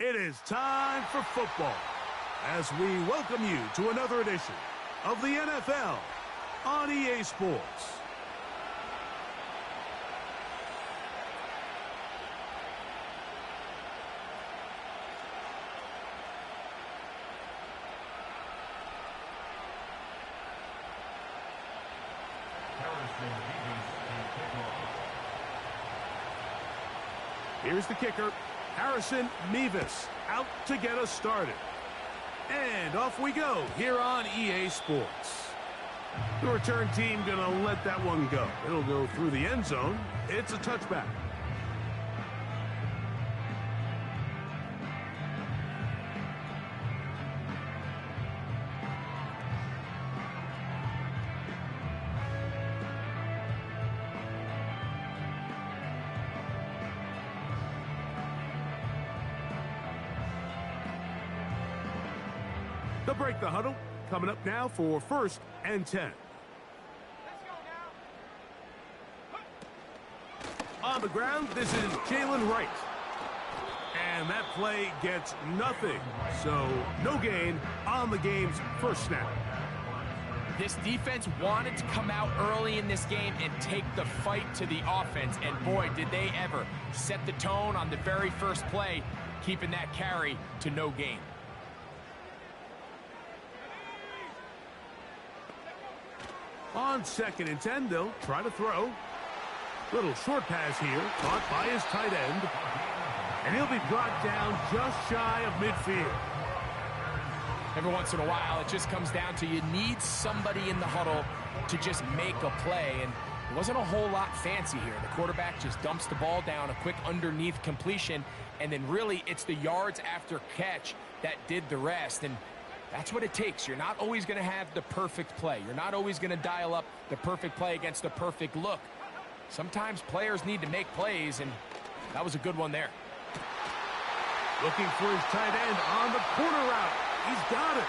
It is time for football as we welcome you to another edition of the NFL on EA Sports. Here's the kicker, Harrison Mevis, out to get us started. And off we go here on EA Sports. The return team going to let that one go. It'll go through the end zone. It's a touchback. They'll break the huddle. Coming up now for 1st and 10. Let's go now. On the ground, this is Jalen Wright. And that play gets nothing. So no gain on the game's first snap. This defense wanted to come out early in this game and take the fight to the offense. And boy, did they ever set the tone on the very first play, keeping that carry to no gain. On 2nd and 10, they'll try to throw. Little short pass here, caught by his tight end. And he'll be brought down just shy of midfield. Every once in a while, it just comes down to you need somebody in the huddle to just make a play. And it wasn't a whole lot fancy here. The quarterback just dumps the ball down, a quick underneath completion. And then really, it's the yards after catch that did the rest. And that's what it takes. You're not always going to have the perfect play. You're not always going to dial up the perfect play against the perfect look. Sometimes players need to make plays, and that was a good one there. Looking for his tight end on the corner route. He's got it.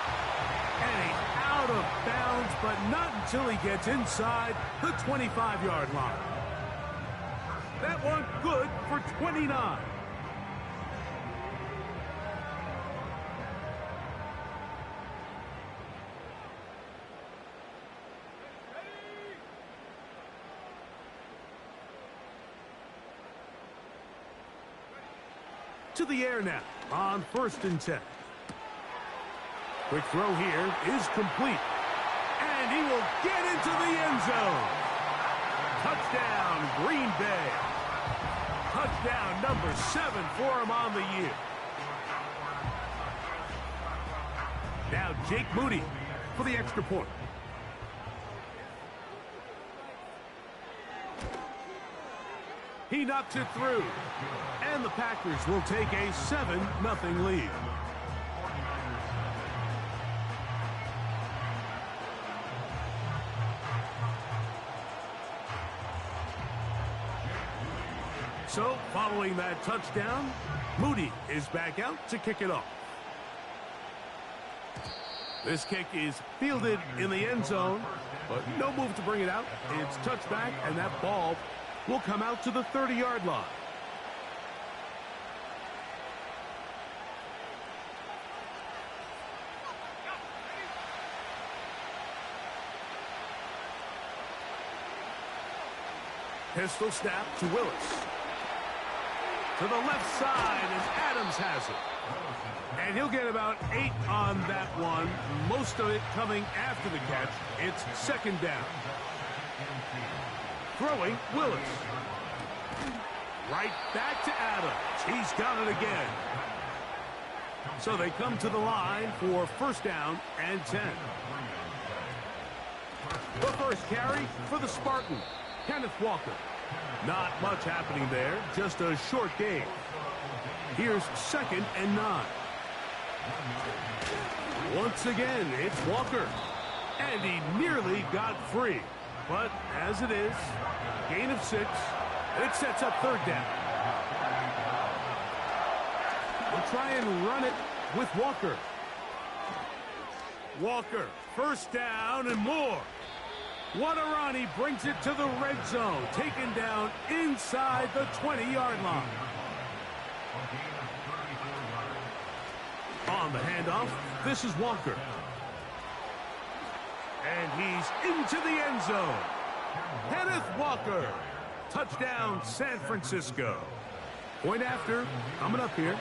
And he's out of bounds, but not until he gets inside the 25-yard line. That one good for 29. To the air now on 1st and 10. Quick throw here is complete. And he will get into the end zone. Touchdown, Green Bay. Touchdown number 7 for him on the year. Now Jake Moody for the extra point. He knocks it through. And the Packers will take a 7-0 lead. So, following that touchdown, Moody is back out to kick it off. This kick is fielded in the end zone, but no move to bring it out. It's touchback, and that ball will come out to the 30-yard line. Pistol snap to Willis. To the left side as Adams has it. And he'll get about 8 on that one. Most of it coming after the catch. It's 2nd down. Throwing Willis. Right back to Adams. He's got it again. So they come to the line for 1st down and 10. The first carry for the Spartan. Kenneth Walker. Not much happening there, just a short gain. Here's 2nd and 9. Once again, it's Walker. And he nearly got free. But as it is, gain of 6, and it sets up 3rd down. We'll try and run it with Walker. Walker, 1st down and more. Wadarani brings it to the red zone, taken down inside the 20-yard line. On the handoff, this is Walker. And he's into the end zone. Kenneth Walker. Touchdown, San Francisco. Point after, coming up here.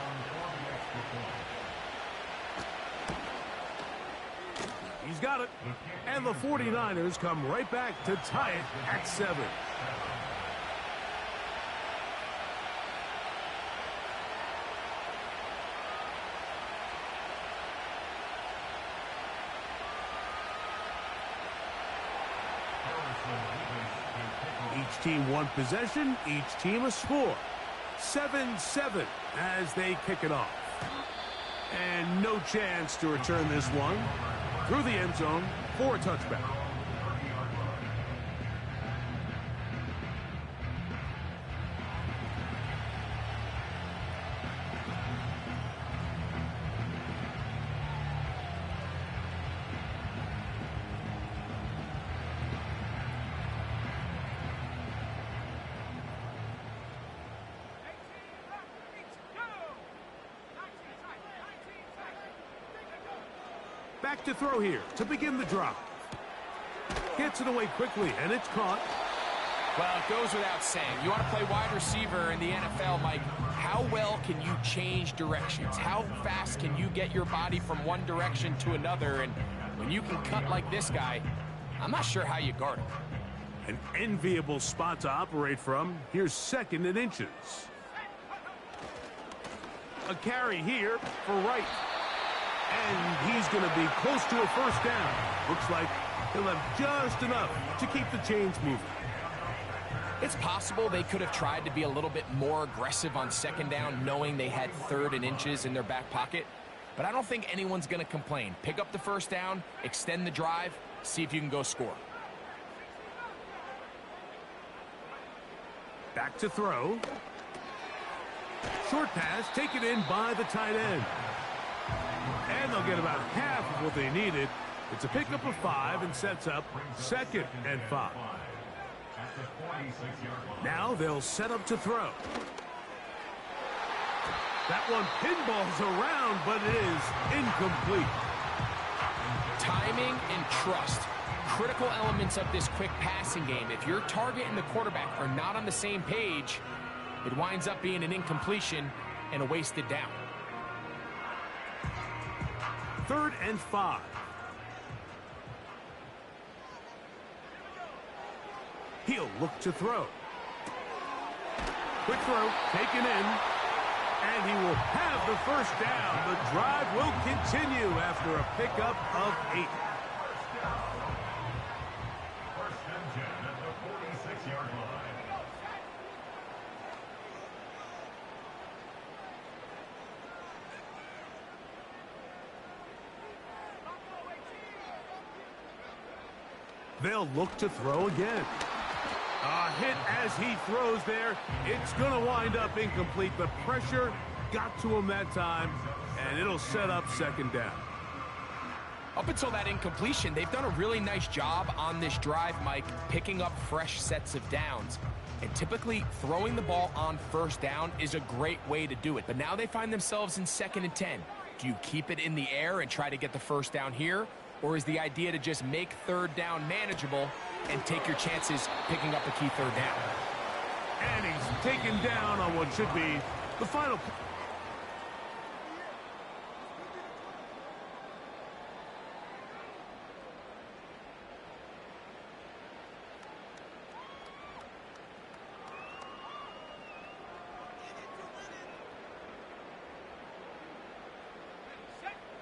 He's got it. And the 49ers come right back to tie it at 7. Each team one possession, each team a score. 7-7 as they kick it off. And no chance to return this one through the end zone for a touchback. Back to throw here to begin the drive. Gets it away quickly, and it's caught. Well, it goes without saying. You want to play wide receiver in the NFL, Mike. How well can you change directions? How fast can you get your body from one direction to another? And when you can cut like this guy, I'm not sure how you guard him. An enviable spot to operate from. Here's 2nd and inches. A carry here for Wright. And he's going to be close to a first down. Looks like he'll have just enough to keep the chains moving. It's possible they could have tried to be a little bit more aggressive on 2nd down, knowing they had 3rd and inches in their back pocket. But I don't think anyone's going to complain. Pick up the first down, extend the drive, see if you can go score. Back to throw. Short pass taken in by the tight end. And they'll get about half of what they needed. It's a pickup of 5 and sets up 2nd and 5. Now they'll set up to throw. That one pinballs around, but it is incomplete. Timing and trust. Critical elements of this quick passing game. If your target and the quarterback are not on the same page, it winds up being an incompletion and a wasted down. 3rd and 5. He'll look to throw. Quick throw, taken in, and he will have the first down. The drive will continue after a pickup of 8. First and 10 at the 46-yard line. They'll look to throw again. A hit as he throws there. It's going to wind up incomplete. The pressure got to him that time, and it'll set up 2nd down. Up until that incompletion, they've done a really nice job on this drive, Mike, picking up fresh sets of downs. And typically, throwing the ball on 1st down is a great way to do it. But now they find themselves in 2nd and 10. Do you keep it in the air and try to get the first down here? Or is the idea to just make 3rd down manageable and take your chances picking up a key 3rd down? And he's taken down on what should be the final.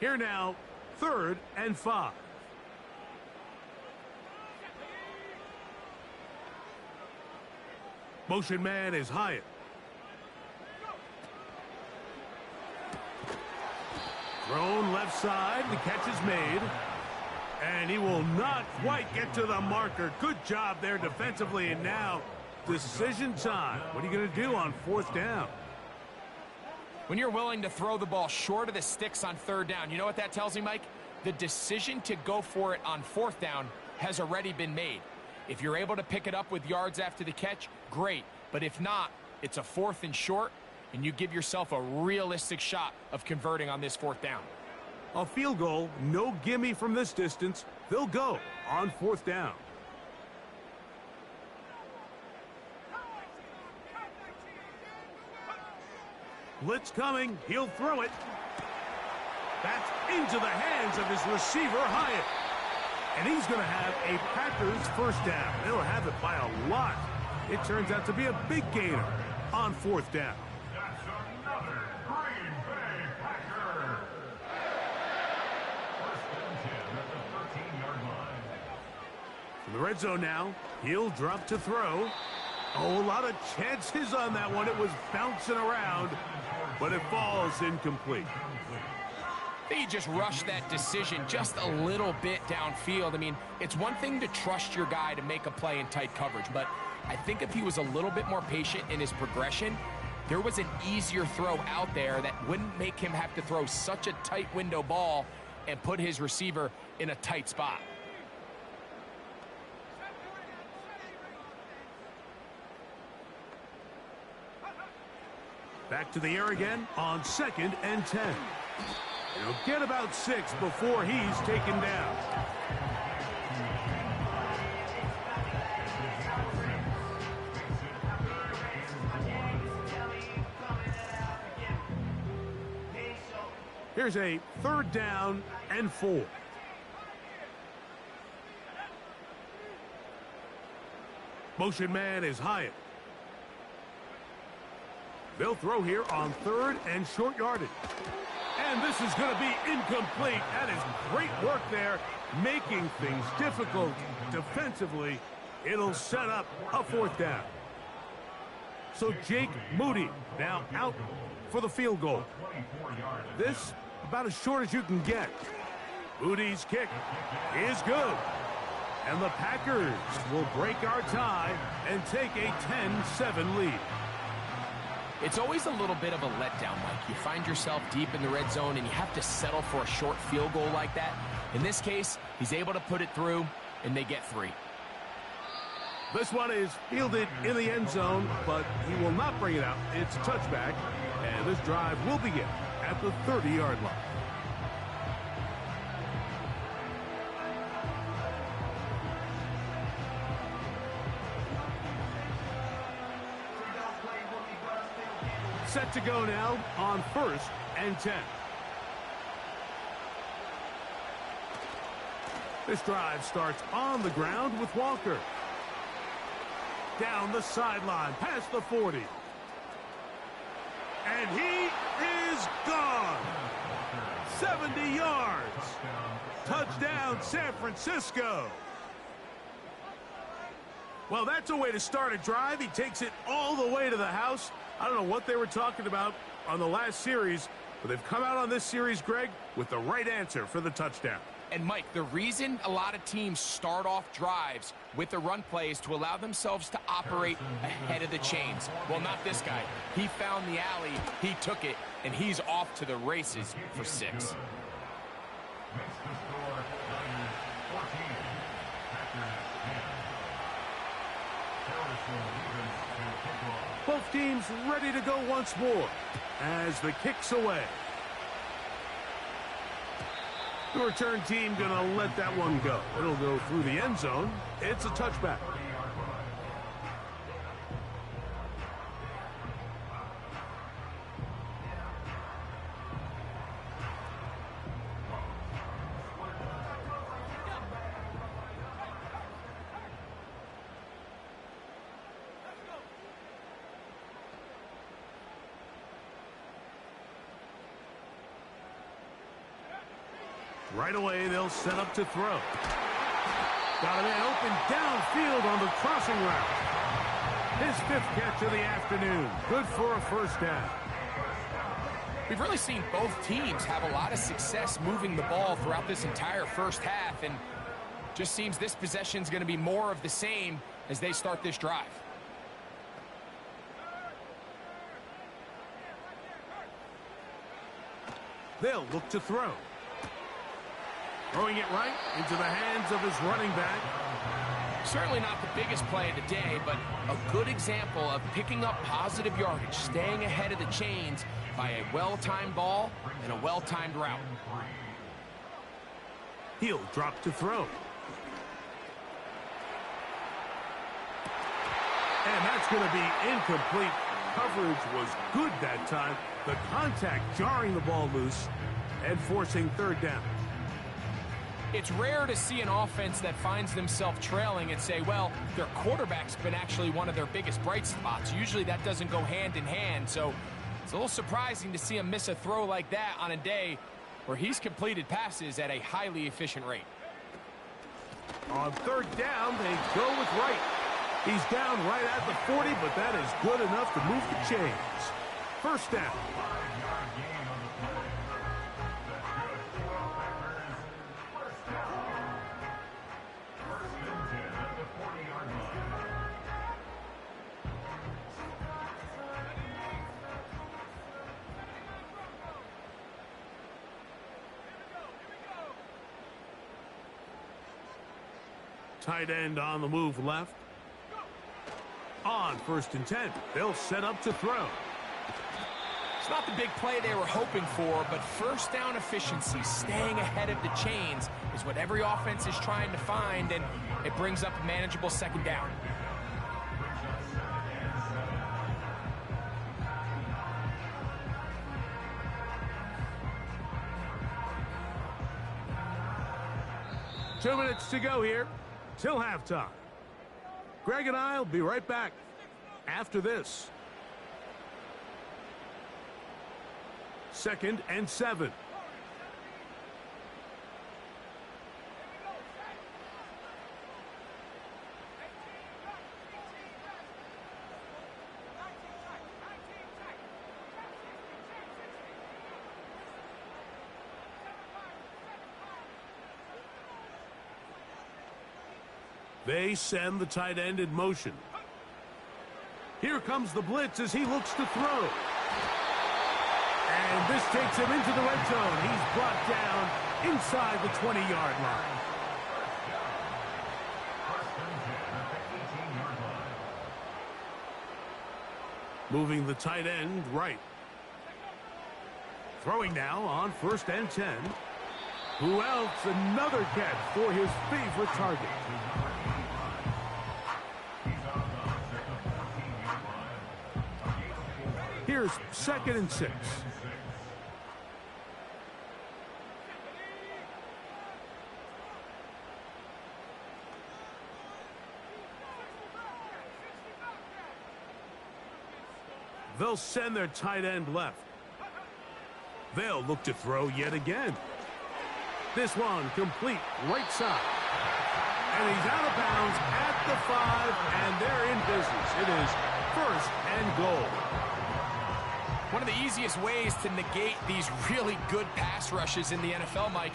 Here now, 3rd and 5. Motion man is Hyatt. Thrown left side. The catch is made. And he will not quite get to the marker. Good job there defensively. And now, decision time. What are you going to do on 4th down? When you're willing to throw the ball short of the sticks on 3rd down, you know what that tells me, Mike? The decision to go for it on 4th down has already been made. If you're able to pick it up with yards after the catch, great. But if not, it's a 4th and short, and you give yourself a realistic shot of converting on this 4th down. A field goal, no gimme from this distance. They'll go on 4th down. Blitz coming. He'll throw it. That's into the hands of his receiver, Hyatt. And he's going to have a Packers first down. They'll have it by a lot. It turns out to be a big gainer on 4th down. That's another Green Bay Packer. First and 10 at the 13-yard line. From the red zone now, he'll drop to throw. Oh, a lot of chances on that one. It was bouncing around, but it falls incomplete. He just rushed that decision just a little bit downfield. I mean, it's one thing to trust your guy to make a play in tight coverage, but I think if he was a little bit more patient in his progression, there was an easier throw out there that wouldn't make him have to throw such a tight window ball and put his receiver in a tight spot. Back to the air again on 2nd and 10. He'll get about 6 before he's taken down. Here's a 3rd down and 4. Motion man is Hyatt. They'll throw here on 3rd and short yardage. And this is going to be incomplete. That is great work there, making things difficult defensively. It'll set up a 4th down. So Jake Moody now out for the field goal. This about as short as you can get. Moody's kick is good. And the Packers will break our tie and take a 10-7 lead. It's always a little bit of a letdown, Mike. You find yourself deep in the red zone and you have to settle for a short field goal like that. In this case, he's able to put it through and they get 3. This one is fielded in the end zone, but he will not bring it out. It's a touchback, and this drive will begin at the 30-yard line. Set to go now on 1st and 10. This drive starts on the ground with Walker. Down the sideline, past the 40. And he is gone. 70 yards. Touchdown, San Francisco. Well, that's a way to start a drive. He takes it all the way to the house. I don't know what they were talking about on the last series, but they've come out on this series, Greg, with the right answer for the touchdown. And, Mike, the reason a lot of teams start off drives with the run play is to allow themselves to operate ahead of the chains. Well, not this guy. He found the alley, he took it, and he's off to the races for 6. Both teams ready to go once more as the kick's away. The return team going to let that one go. It'll go through the end zone. It's a touchback. Right away, they'll set up to throw. Got a man open downfield on the crossing route. His 5th catch of the afternoon. Good for a first down. We've really seen both teams have a lot of success moving the ball throughout this entire first half, and just seems this possession's going to be more of the same as they start this drive. They'll look to throw. Throwing it right into the hands of his running back. Certainly not the biggest play of the day, but a good example of picking up positive yardage, staying ahead of the chains by a well-timed ball and a well-timed route. He'll drop to throw. And that's going to be incomplete. Coverage was good that time. The contact jarring the ball loose and forcing third down. It's rare to see an offense that finds themselves trailing and say, well, their quarterback's been actually one of their biggest bright spots. Usually that doesn't go hand in hand, so it's a little surprising to see him miss a throw like that on a day where he's completed passes at a highly efficient rate. On third down, they go with Wright. He's down right at the 40, but that is good enough to move the chains. First down. Tight end on the move left. On first and 10, they'll set up to throw. It's not the big play they were hoping for, but first down efficiency, staying ahead of the chains, is what every offense is trying to find, and it brings up a manageable second down. Two minutes to go here till halftime. Greg and I will be right back after this. 2nd and 7. They send the tight end in motion. Here comes the blitz as he looks to throw. And this takes him into the red zone. He's brought down inside the 20-yard line. Moving the tight end right. Throwing now on 1st and 10. Who else? Another catch for his favorite target. Here's 2nd and 6. They'll send their tight end left. They'll look to throw yet again. This one complete right side. And he's out of bounds at the 5, and they're in business. It is 1st and goal. One of the easiest ways to negate these really good pass rushes in the NFL, Mike,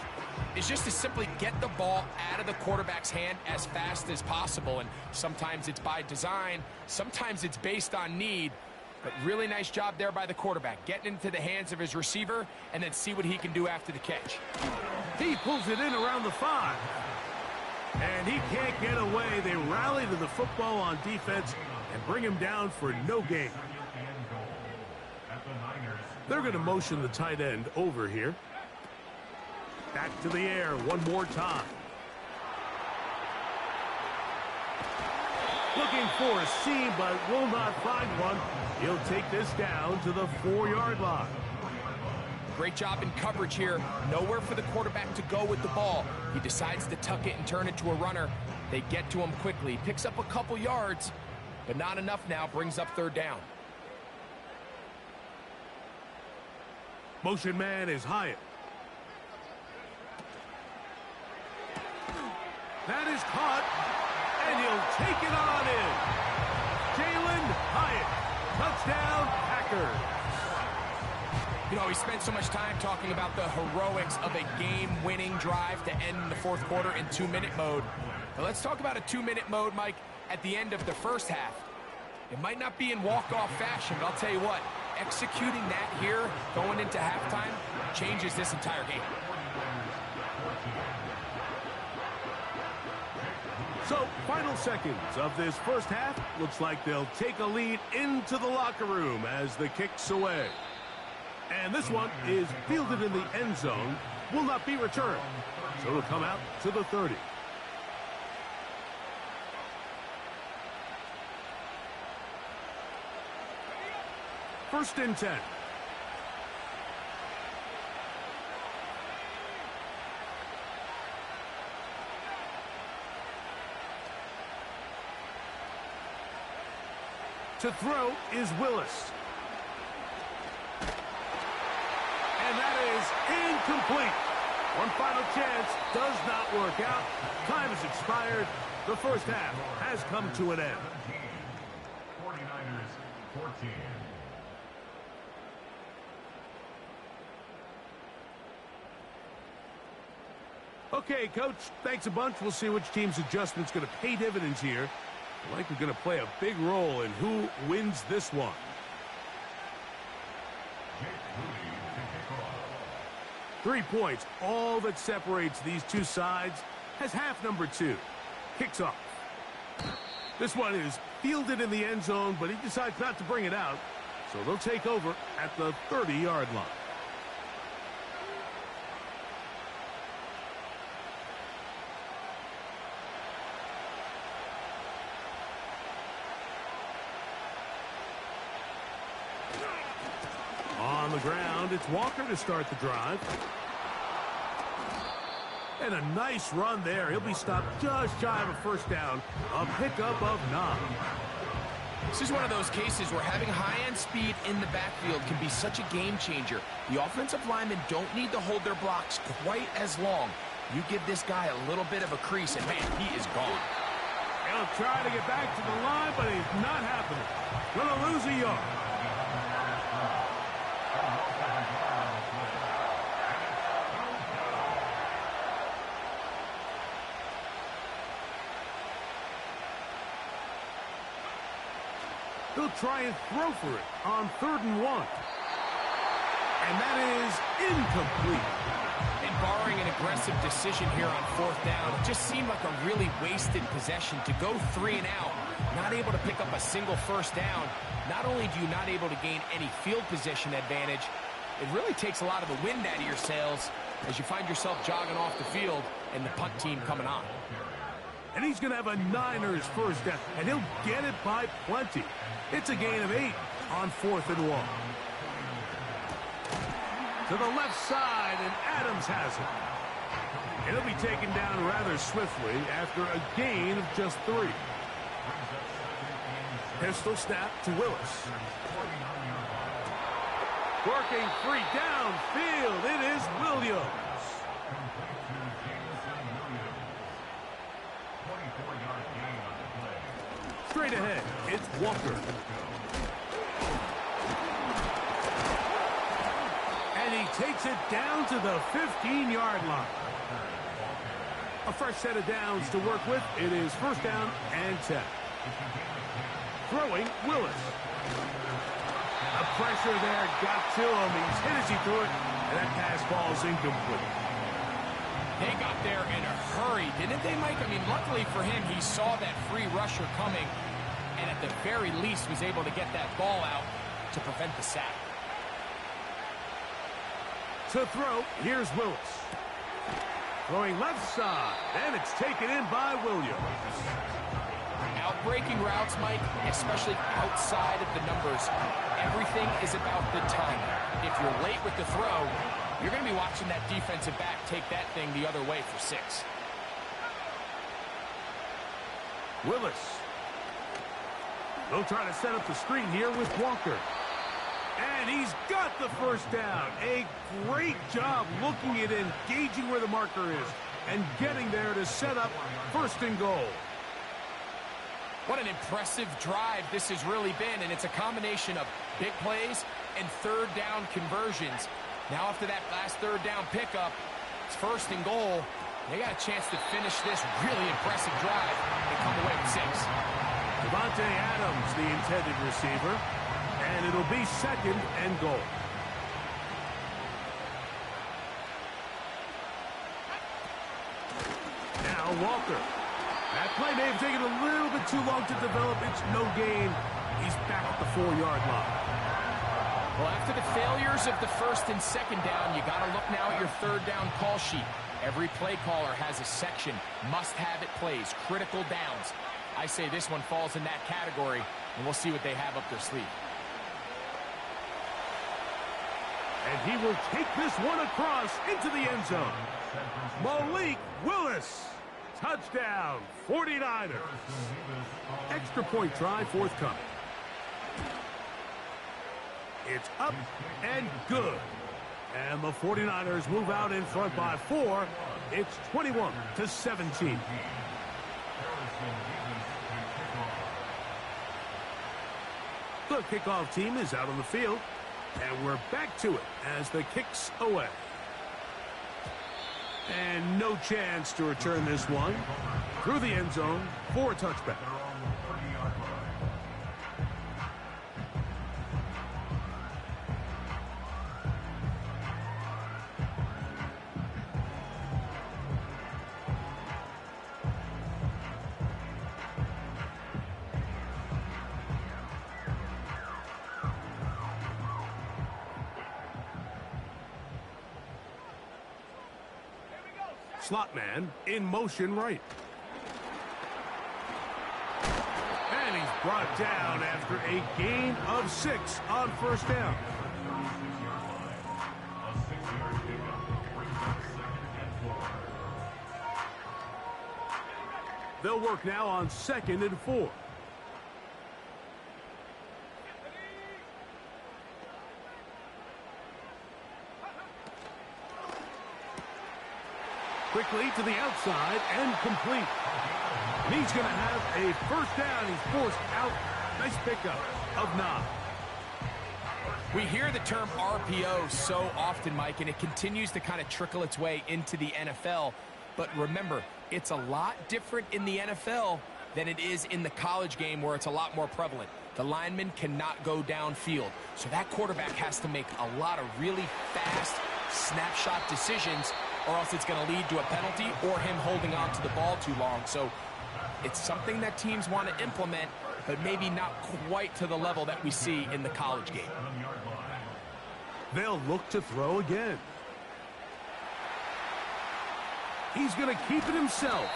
is just to simply get the ball out of the quarterback's hand as fast as possible. And sometimes it's by design, sometimes it's based on need. But really nice job there by the quarterback, getting into the hands of his receiver and then see what he can do after the catch. He pulls it in around the 5. And he can't get away. They rally to the football on defense and bring him down for no gain. They're going to motion the tight end over here. Back to the air one more time. Looking for a seam, but will not find one. He'll take this down to the 4-yard line. Great job in coverage here. Nowhere for the quarterback to go with the ball. He decides to tuck it and turn it to a runner. They get to him quickly. Picks up a couple yards, but not enough now. Brings up 3rd down. Motion man is Hyatt. That is caught, and he'll take it on in. Jalin Hyatt, touchdown Packers. You know, we spent so much time talking about the heroics of a game-winning drive to end the 4th quarter in 2-minute mode. Now let's talk about a 2-minute mode, Mike, at the end of the first half. It might not be in walk-off fashion, but I'll tell you what, executing that here, going into halftime, changes this entire game. So, final seconds of this first half. Looks like they'll take a lead into the locker room as the kick's away. And this one is fielded in the end zone. Will not be returned. So it'll come out to the 30. First and 10. To throw is Willis. And that is incomplete. One final chance does not work out. Time has expired. The first half has come to an end. 49ers 14. Okay, Coach, thanks a bunch. We'll see which team's adjustment's going to pay dividends here. Likely going to play a big role in who wins this one. 3 points, all that separates these two sides, has half number 2. Kicks off. This one is fielded in the end zone, but he decides not to bring it out. So they'll take over at the 30-yard line. On the ground, it's Walker to start the drive. And a nice run there. He'll be stopped just shy of a first down. A pickup of 9. This is one of those cases where having high-end speed in the backfield can be such a game changer. The offensive linemen don't need to hold their blocks quite as long. You give this guy a little bit of a crease, and man, he is gone. He'll try to get back to the line, but it's not happening. Gonna lose a yard. He'll try and throw for it on 3rd and 1. And that is incomplete. And barring an aggressive decision here on 4th down, it just seemed like a really wasted possession to go 3 and out, not able to pick up a single first down. Not only do you not able to gain any field position advantage, it really takes a lot of the wind out of your sails as you find yourself jogging off the field and the punt team coming on. And he's going to have a Niners first down, and he'll get it by plenty. It's a gain of 8 on 4th and 1. To the left side, and Adams has it. It'll be taken down rather swiftly after a gain of just 3. Pistol snap to Willis. Working free downfield. It is Williams. Straight ahead, it's Walker. And he takes it down to the 15-yard line. A fresh set of downs to work with. It is 1st down and 10. Throwing, Willis. The pressure there got to him. He's hit as he threw it, and that pass ball's incomplete. They got there in a hurry, didn't they, Mike? I mean, luckily for him, he saw that free rusher coming, and at the very least was able to get that ball out to prevent the sack. To throw, here's Willis. Throwing left side, and it's taken in by Williams. Outbreaking routes, Mike, especially outside of the numbers, everything is about the timing. If you're late with the throw, you're going to be watching that defensive back take that thing the other way for 6. Willis. They'll try to set up the screen here with Walker. And he's got the first down. A great job looking at engaging where the marker is and getting there to set up 1st and goal. What an impressive drive this has really been, and it's a combination of big plays and 3rd down conversions. Now after that last 3rd down pickup, it's 1st and goal. They got a chance to finish this really impressive drive and come away with 6. Davante Adams, the intended receiver, and it'll be 2nd and goal. Now Walker. That play may have taken a little bit too long to develop. It's no gain. He's back at the 4-yard line. Well, after the failures of the 1st and 2nd down, you got to look now at your 3rd down call sheet. Every play caller has a section, must-have-it plays, critical downs. I say this one falls in that category, and we'll see what they have up their sleeve. And he will take this one across into the end zone. Malik Willis. Touchdown, 49ers. Extra point try forthcoming. It's up and good. And the 49ers move out in front by 4. It's 21-17. The kickoff team is out on the field. And we're back to it as the kick's away. And no chance to return this one. Through the end zone for a touchback. Slot man in motion right. And he's brought down after a gain of 6 on first down. They'll work now on 2nd and 4. Quickly to the outside and complete. And he's going to have a first down. He's forced out. Nice pickup of 9. We hear the term RPO so often, Mike, and it continues to kind of trickle its way into the NFL. But remember, it's a lot different in the NFL than it is in the college game where it's a lot more prevalent. The lineman cannot go downfield. So that quarterback has to make a lot of really fast snapshot decisions, or else it's going to lead to a penalty or him holding on to the ball too long. So it's something that teams want to implement, but maybe not quite to the level that we see in the college game. They'll look to throw again. He's going to keep it himself.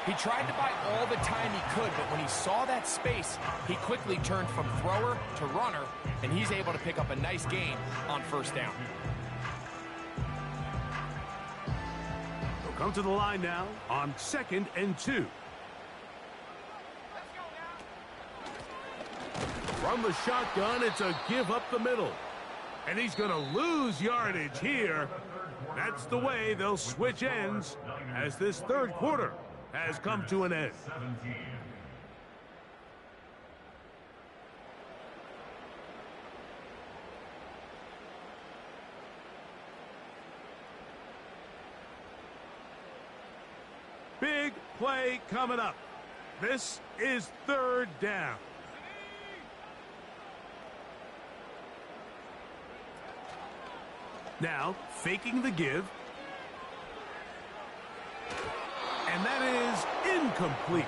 He tried to buy all the time he could, but when he saw that space, he quickly turned from thrower to runner, and he's able to pick up a nice gain on first down. Come to the line now on 2nd and 2. From the shotgun, it's a give up the middle. And he's going to lose yardage here. That's the way they'll switch ends as this third quarter has come to an end. Big play coming up. This is 3rd down. Now, faking the give. And that is incomplete.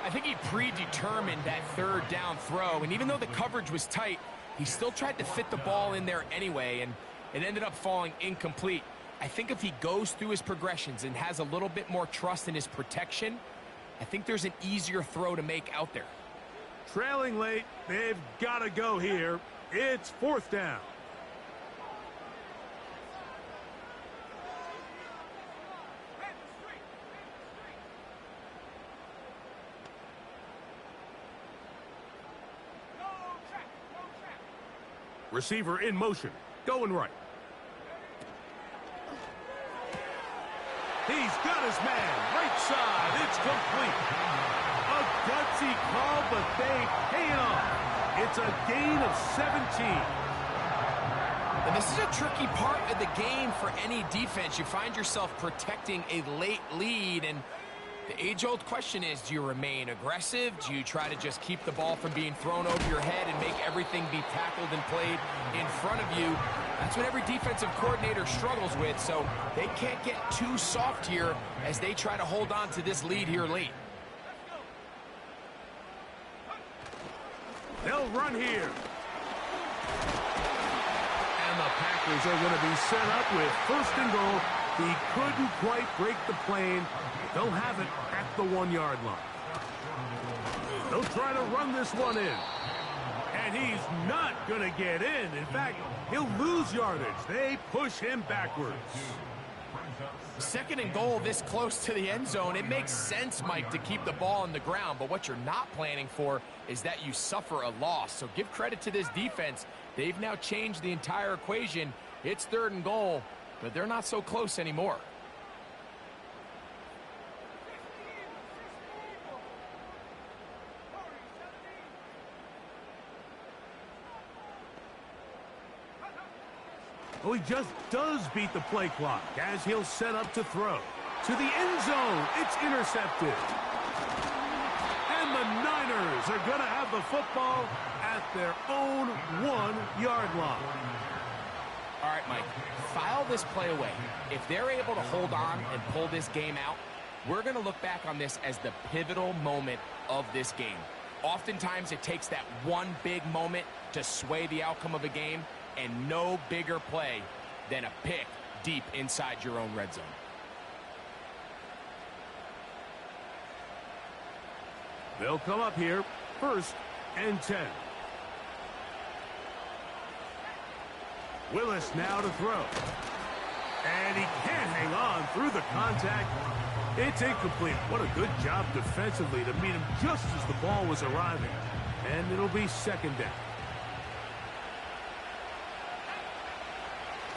I think he predetermined that 3rd down throw, and even though the coverage was tight, he still tried to fit the ball in there anyway, and it ended up falling incomplete. I think if he goes through his progressions and has a little bit more trust in his protection, I think there's an easier throw to make out there. Trailing late, they've got to go here. It's 4th down. Receiver in motion, going right. He's got his man, right side, it's complete. A gutsy call, but they pay it off. It's a gain of 17. And this is a tricky part of the game for any defense. You find yourself protecting a late lead, and the age-old question is, do you remain aggressive? Do you try to just keep the ball from being thrown over your head and make everything be tackled and played in front of you? That's what every defensive coordinator struggles with, so they can't get too soft here as they try to hold on to this lead here late. They'll run here. And the Packers are going to be set up with 1st and goal He couldn't quite break the plane. They'll have it at the 1-yard line. They'll try to run this one in. And he's not going to get in. In fact, he'll lose yardage. They push him backwards. 2nd and goal this close to the end zone. It makes sense, Mike, to keep the ball on the ground, but what you're not planning for is that you suffer a loss. So give credit to this defense. They've now changed the entire equation. It's 3rd and goal, but they're not so close anymore. Oh, he just does beat the play clock as he'll set up to throw. To the end zone, it's intercepted. And the Niners are going to have the football at their own 1-yard line. All right, Mike, file this play away. If they're able to hold on and pull this game out, we're going to look back on this as the pivotal moment of this game. Oftentimes, it takes that one big moment to sway the outcome of a game, and no bigger play than a pick deep inside your own red zone. They'll come up here, 1st and 10. Willis now to throw. And he can't hang on through the contact. It's incomplete. What a good job defensively to meet him just as the ball was arriving. And it'll be 2nd down.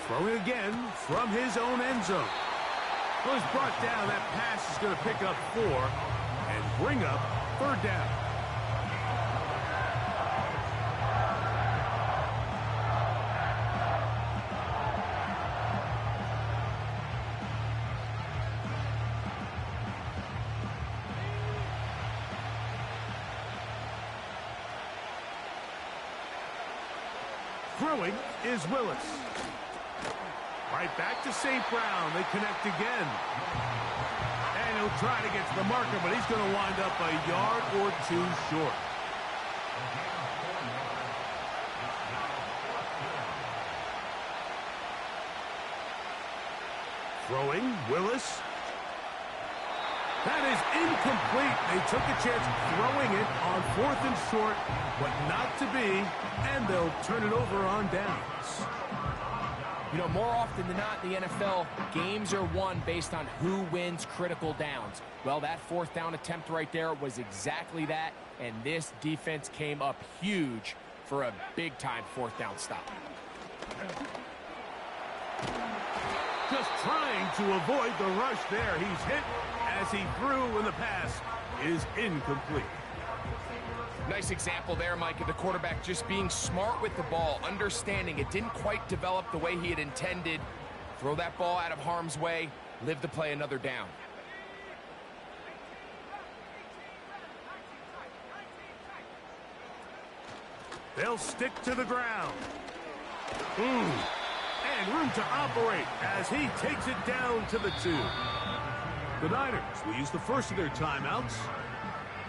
Throwing again from his own end zone. Well, he's brought down. That pass is going to pick up 4 and bring up 3rd down. Throwing is Willis. Right back to St. Brown. They connect again. And he'll try to get to the marker, but he's going to wind up a yard or 2 short. Throwing, Willis. That is incomplete. They took a chance throwing it on 4th and short, but not to be, and they'll turn it over on downs. You know, more often than not in the NFL, games are won based on who wins critical downs. Well, that 4th down attempt right there was exactly that, and this defense came up huge for a big-time 4th down stop. Just trying to avoid the rush there. He's hit as he threw, and the pass is incomplete. Nice example there, Mike, of the quarterback just being smart with the ball, understanding it didn't quite develop the way he had intended. Throw that ball out of harm's way, live to play another down. They'll stick to the ground. And room to operate as he takes it down to the 2. The Niners will use the first of their timeouts.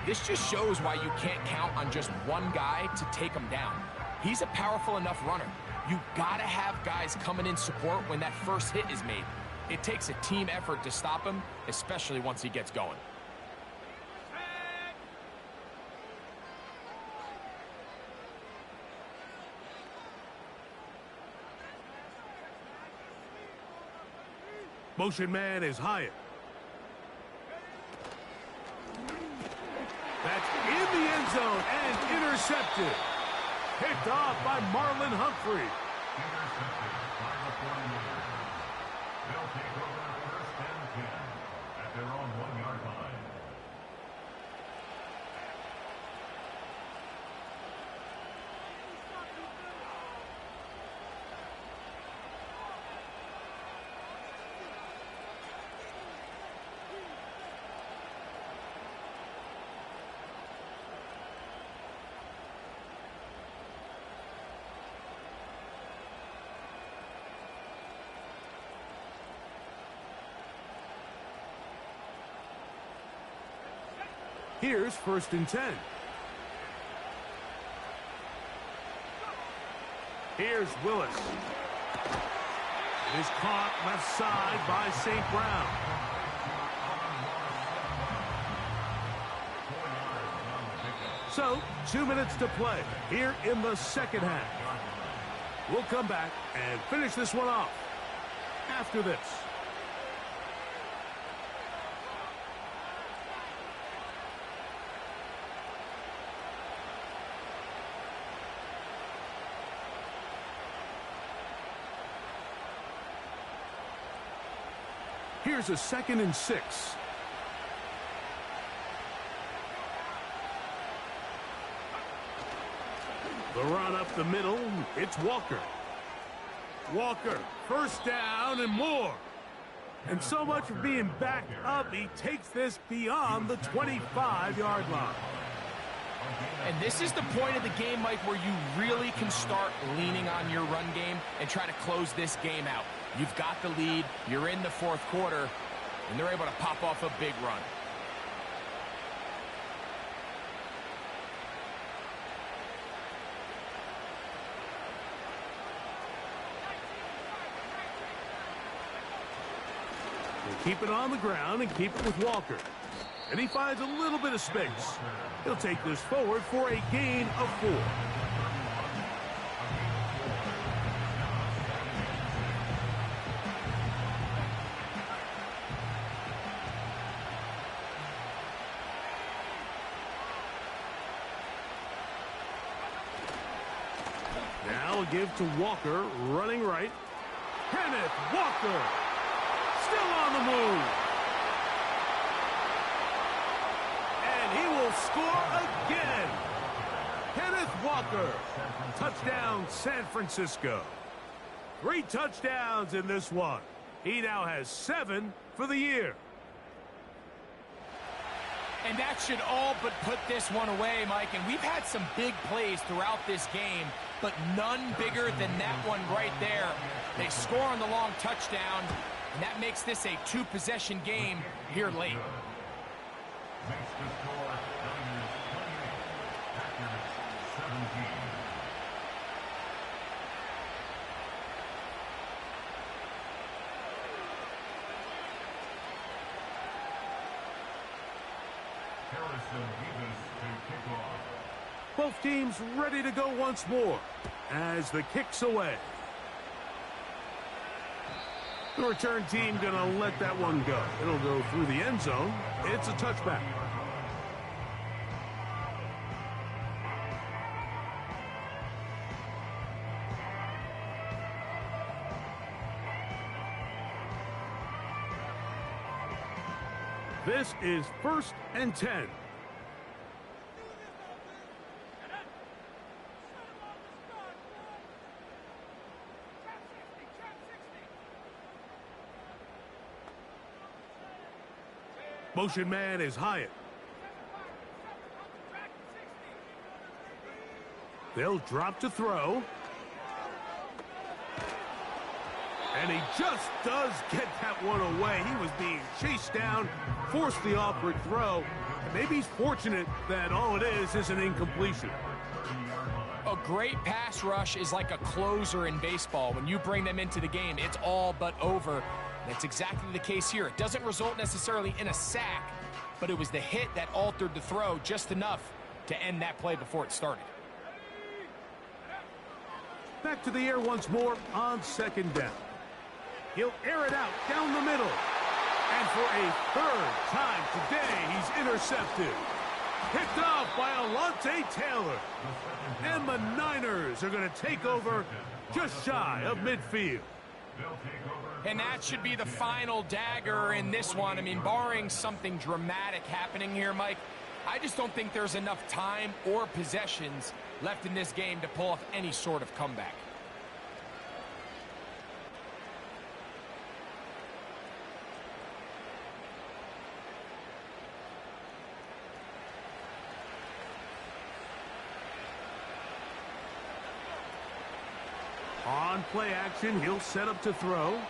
This just shows why you can't count on just one guy to take him down. He's a powerful enough runner. You gotta have guys coming in support when that first hit is made. It takes a team effort to stop him, especially once he gets going. Motion man is Hyatt. That's in the end zone and intercepted. Picked off by Marlon Humphrey. Intercepted by the 49ers. They'll take over 1st and 10 at their own 1-yard line. Here's 1st and 10. Here's Willis. It is caught left side by St. Brown. So, 2 minutes to play here in the second half. We'll come back and finish this one off after this. Here's a 2nd and 6. The run up the middle, it's Walker. Walker, first down and more. And so much for being backed up, he takes this beyond the 25-yard line. And this is the point of the game, Mike, where you really can start leaning on your run game and try to close this game out. You've got the lead, you're in the fourth quarter, and they're able to pop off a big run. They keep it on the ground and keep it with Walker. And he finds a little bit of space. He'll take this forward for a gain of 4. Now a give to Walker, running right. Kenneth Walker, still on the move. And he will score again. Kenneth Walker, touchdown San Francisco. 3 touchdowns in this one. He now has 7 for the year. And that should all but put this one away, Mike. And we've had some big plays throughout this game, but none bigger than that one right there. They score on the long touchdown, and that makes this a 2-possession game here late. Makes the score Niners 28, Packers 17. Harrison Davis to kick off. Both teams ready to go once more as the kick's away. The return team going to let that one go. It'll go through the end zone. It's a touchback. This is 1st and 10. Motion man is Hyatt. They'll drop to throw. And he just does get that one away. He was being chased down, forced the awkward throw. And maybe he's fortunate that all it is an incompletion. A great pass rush is like a closer in baseball. When you bring them into the game, it's all but over. That's exactly the case here. It doesn't result necessarily in a sack, but it was the hit that altered the throw just enough to end that play before it started. Back to the air once more on 2nd down. He'll air it out down the middle. And for a 3rd time today, he's intercepted. Picked off by Alontae Taylor. And the Niners are going to take over just shy of midfield. And that should be the final dagger in this one. I mean, barring something dramatic happening here, Mike, I just don't think there's enough time or possessions left in this game to pull off any sort of comeback. On play action, he'll set up to throw.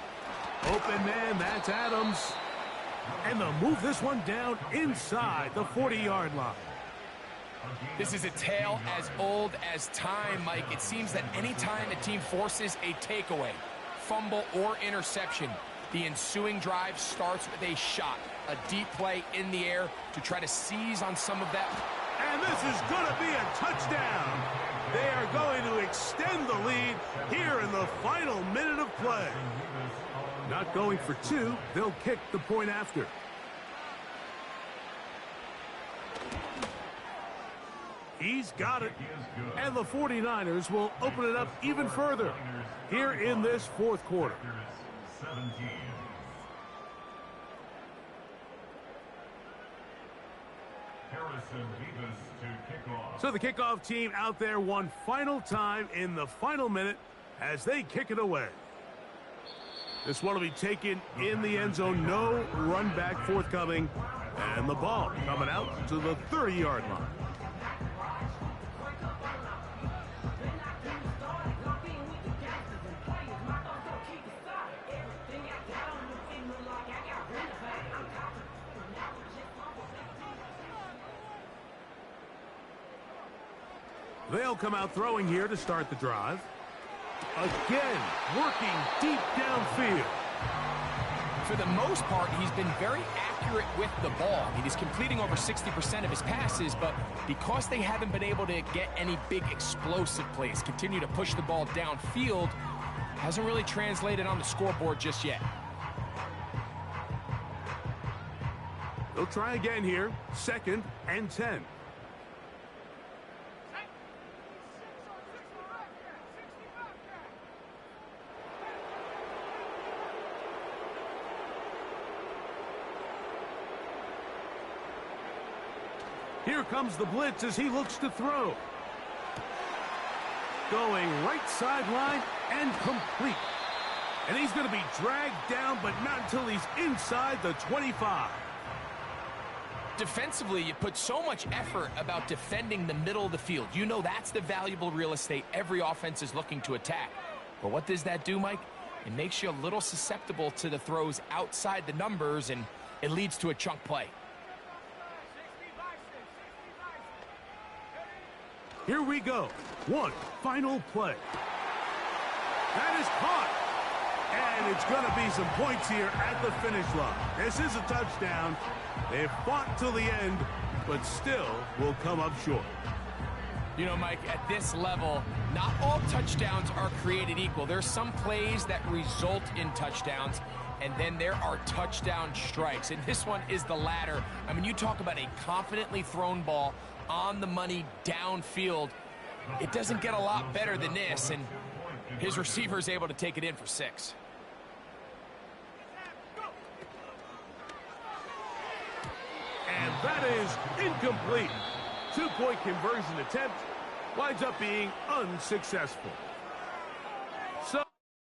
Open man, that's Adams. And they'll move this one down inside the 40-yard line. This is a tale as old as time, Mike. It seems that any time a team forces a takeaway, fumble or interception, the ensuing drive starts with a shot, a deep play in the air to try to seize on some of that. And this is going to be a touchdown. They are going to extend the lead here in the final minute of play. Not going for two, they'll kick the point after. He's got it. And the 49ers will open it up even further here in this fourth quarter. So the kickoff team out there one final time in the final minute as they kick it away. This one will be taken in the end zone. No run back forthcoming. And the ball coming out to the 30-yard line. They'll come out throwing here to start the drive. Again, working deep downfield. For the most part, he's been very accurate with the ball. I mean, he's completing over 60% of his passes, but because they haven't been able to get any big explosive plays, continue to push the ball downfield, hasn't really translated on the scoreboard just yet. They'll try again here, 2nd and 10. Here comes the blitz as he looks to throw. Going right sideline and complete. And he's going to be dragged down, but not until he's inside the 25. Defensively, you put so much effort about defending the middle of the field. You know that's the valuable real estate every offense is looking to attack. But what does that do, Mike? It makes you a little susceptible to the throws outside the numbers, and it leads to a chunk play. Here we go. One final play. That is caught. And it's going to be some points here at the finish line. This is a touchdown. They've fought till the end, but still will come up short. You know, Mike, at this level, not all touchdowns are created equal. There's some plays that result in touchdowns, and then there are touchdown strikes. And this one is the latter. I mean, you talk about a confidently thrown ball on the money downfield. It doesn't get a lot better than this, and his receiver is able to take it in for 6. And that is incomplete. 2-point conversion attempt winds up being unsuccessful.